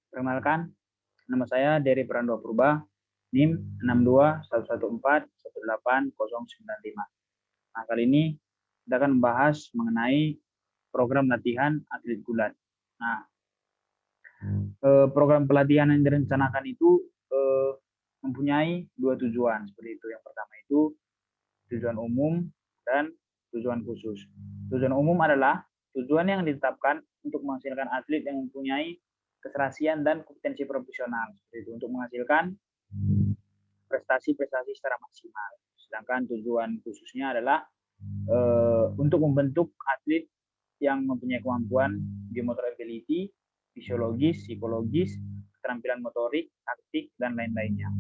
Perkenalkan, nama saya Dery Prando Purba, NIM 6211418095. Nah, kali ini kita akan membahas mengenai program latihan atlet gulat. Nah, program pelatihan yang direncanakan itu mempunyai dua tujuan seperti itu. Yang pertama itu tujuan umum dan tujuan khusus. Tujuan umum adalah tujuan yang ditetapkan untuk menghasilkan atlet yang mempunyai keserasian dan kompetensi profesional seperti itu, untuk menghasilkan prestasi-prestasi secara maksimal. Sedangkan tujuan khususnya adalah untuk membentuk atlet yang mempunyai kemampuan biomotor ability, fisiologis, psikologis, keterampilan motorik, taktik, dan lain-lainnya.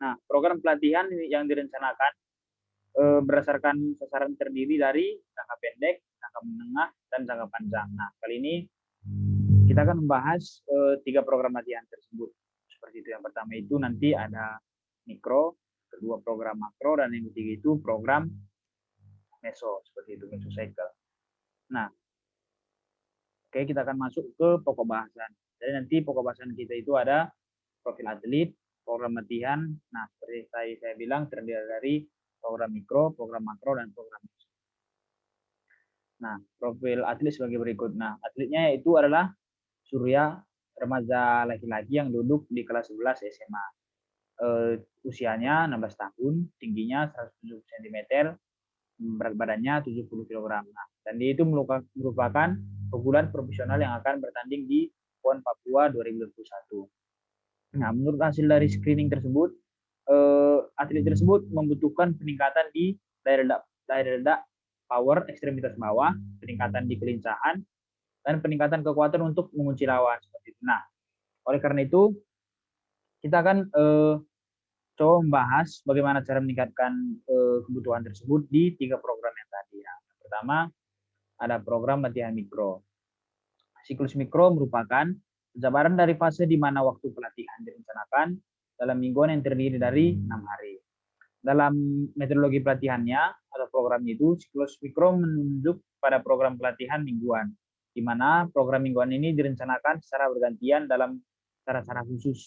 Nah, program pelatihan yang direncanakan berdasarkan sasaran terdiri dari jangka pendek, jangka menengah, dan jangka panjang. Nah, kali ini kita akan membahas 3 program latihan tersebut. Seperti itu. Yang pertama itu nanti ada mikro, kedua program makro, dan yang ketiga itu program meso, seperti itu, mesocycle. Nah, oke, kita akan masuk ke pokok bahasan. Jadi nanti pokok bahasan kita itu ada profil atlet, program latihan. Nah, seperti saya bilang terdiri dari program mikro, program makro, dan program meso. Nah, profil atlet sebagai berikut. Nah, atletnya yaitu adalah Surya, remaja laki-laki yang duduk di kelas 11 SMA. Usianya 16 tahun, tingginya 170 cm, berat badannya 70 kg. Nah, dan dia itu merupakan pegulat profesional yang akan bertanding di PON Papua 2021. Nah, menurut hasil dari screening tersebut, atlet tersebut membutuhkan peningkatan di daya power ekstremitas bawah, peningkatan di kelincahan, dan peningkatan kekuatan untuk mengunci lawan seperti itu. Nah, oleh karena itu kita akan coba membahas bagaimana cara meningkatkan kebutuhan tersebut di 3 program yang tadi. Yang pertama ada program latihan mikro. Siklus mikro merupakan penjabaran dari fase di mana waktu pelatihan direncanakan dalam mingguan yang terdiri dari 6 hari. Dalam metodologi pelatihannya atau programnya itu, siklus mikro menunjuk pada program pelatihan mingguan, di mana program mingguan ini direncanakan secara bergantian dalam cara-cara khusus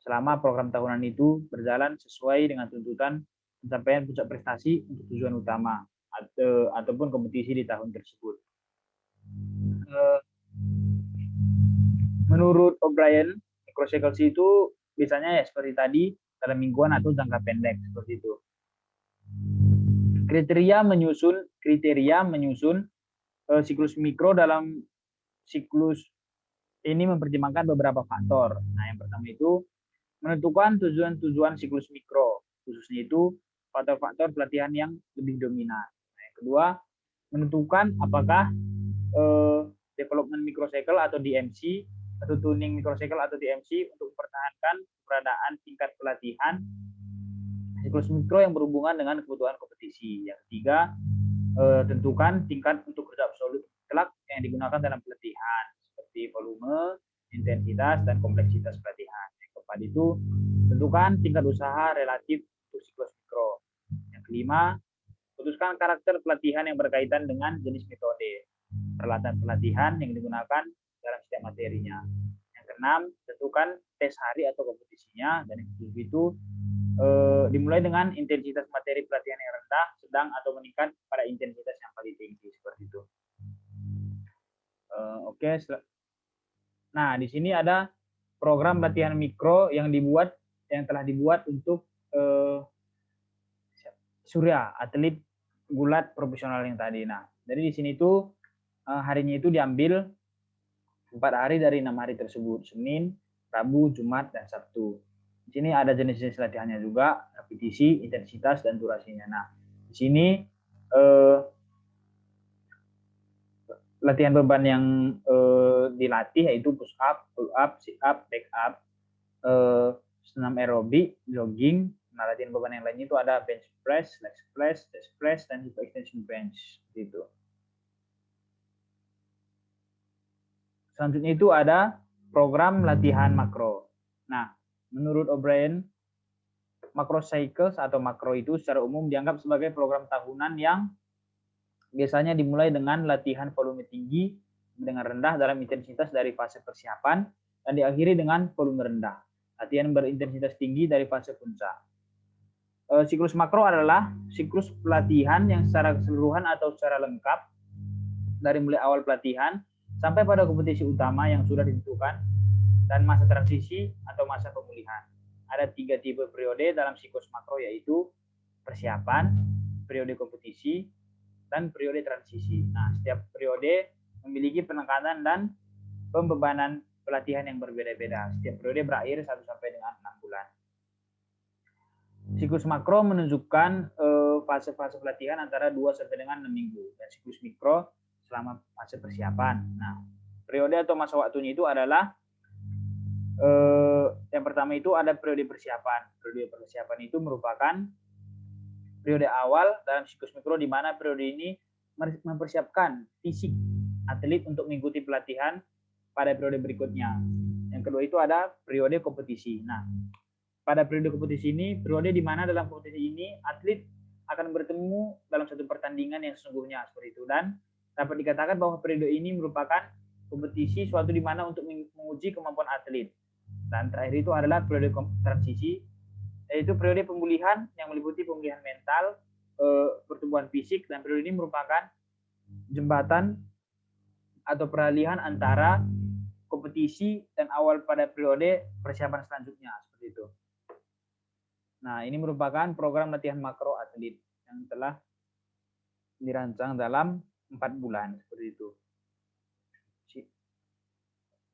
selama program tahunan itu berjalan sesuai dengan tuntutan pencapaian puncak prestasi untuk tujuan utama ataupun kompetisi di tahun tersebut. Menurut O'Brien, microcycles itu biasanya ya seperti tadi dalam mingguan atau jangka pendek seperti itu. Kriteria menyusun siklus mikro. Dalam siklus ini mempertimbangkan beberapa faktor. Nah, yang pertama itu menentukan tujuan-tujuan siklus mikro, khususnya itu faktor-faktor pelatihan yang lebih dominan. Nah, yang kedua, menentukan apakah development microcycle atau DMC atau tuning microcycle atau DMC untuk mempertahankan keberadaan tingkat pelatihan siklus mikro yang berhubungan dengan kebutuhan kompetisi. Yang ketiga, tentukan tingkat untuk kerja absolut kelak yang digunakan dalam pelatihan seperti volume, intensitas, dan kompleksitas pelatihan. Yang keempat itu, tentukan tingkat usaha relatif untuk siklus mikro. Yang kelima, putuskan karakter pelatihan yang berkaitan dengan jenis metode, peralatan pelatihan yang digunakan dalam setiap materinya. Yang keenam, tentukan tes hari atau kompetisinya. Dan yang ketujuh itu, dimulai dengan intensitas materi pelatihan yang rendah, sedang, atau meningkat pada intensitas yang paling tinggi seperti itu. Oke. Nah, di sini ada program latihan mikro yang telah dibuat untuk Surya, atlet gulat profesional yang tadi. Nah, jadi di sini tuh harinya itu diambil 4 hari dari 6 hari tersebut, Senin, Rabu, Jumat, dan Sabtu. Di sini ada jenis-jenis latihannya juga, repetisi, intensitas, dan durasinya. Nah, di sini latihan beban yang dilatih yaitu push up, pull up, sit up, back up, senam aerobik, jogging. Nah, latihan beban yang lainnya itu ada bench press, leg press, chest press, dan hip extension bench gitu. Selanjutnya itu ada program latihan makro. Nah, menurut O'Brien, macrocycles atau makro itu secara umum dianggap sebagai program tahunan yang biasanya dimulai dengan latihan volume tinggi dengan rendah dalam intensitas dari fase persiapan dan diakhiri dengan volume rendah. Latihan berintensitas tinggi dari fase puncak. Siklus makro adalah siklus pelatihan yang secara keseluruhan atau secara lengkap dari mulai awal pelatihan sampai pada kompetisi utama yang sudah ditentukan dan masa transisi atau masa pemulihan. Ada 3 tipe periode dalam siklus makro, yaitu persiapan, periode kompetisi, dan periode transisi. Nah, setiap periode memiliki penekanan dan pembebanan pelatihan yang berbeda-beda. Setiap periode berakhir 1 sampai dengan 6 bulan. Siklus makro menunjukkan fase-fase pelatihan antara 2 sampai dengan 6 minggu, dan siklus mikro selama fase persiapan. Nah, periode atau masa waktunya itu adalah yang pertama itu ada periode persiapan. Periode persiapan itu merupakan periode awal dalam siklus mikro, di mana periode ini mempersiapkan fisik atlet untuk mengikuti pelatihan pada periode berikutnya. Yang kedua itu ada periode kompetisi. Nah, pada periode kompetisi ini, periode di mana dalam kompetisi ini atlet akan bertemu dalam satu pertandingan yang sesungguhnya, seperti itu. Dan dapat dikatakan bahwa periode ini merupakan kompetisi suatu di mana untuk menguji kemampuan atlet. Dan terakhir itu adalah periode transisi, yaitu periode pemulihan yang meliputi pemulihan mental, pertumbuhan fisik, dan periode ini merupakan jembatan atau peralihan antara kompetisi dan awal pada periode persiapan selanjutnya, seperti itu. Nah, ini merupakan program latihan makro atlet yang telah dirancang dalam 4 bulan, seperti itu.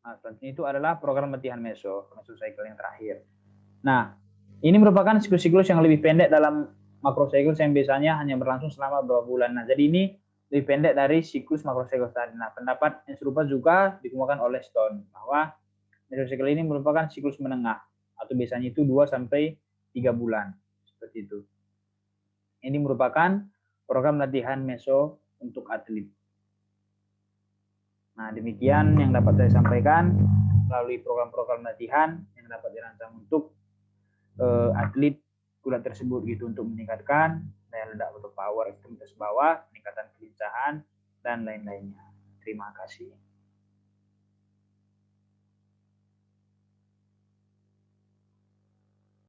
Nah, selanjutnya itu adalah program latihan meso cycle yang terakhir. Nah, ini merupakan siklus-siklus yang lebih pendek dalam makro cycle yang biasanya hanya berlangsung selama beberapa bulan. Nah, jadi ini lebih pendek dari siklus makro cycle tadi. Nah, pendapat yang serupa juga dikemukakan oleh Stone bahwa meso cycle ini merupakan siklus menengah atau biasanya itu 2 sampai 3 bulan, seperti itu. Ini merupakan program latihan meso untuk atlet. Nah, demikian yang dapat saya sampaikan melalui program-program latihan yang dapat dirancang untuk atlet kuda tersebut gitu, untuk meningkatkan daya ledak atau power ekstremitas bawah, peningkatan kelincahan, dan lain-lainnya. Terima kasih.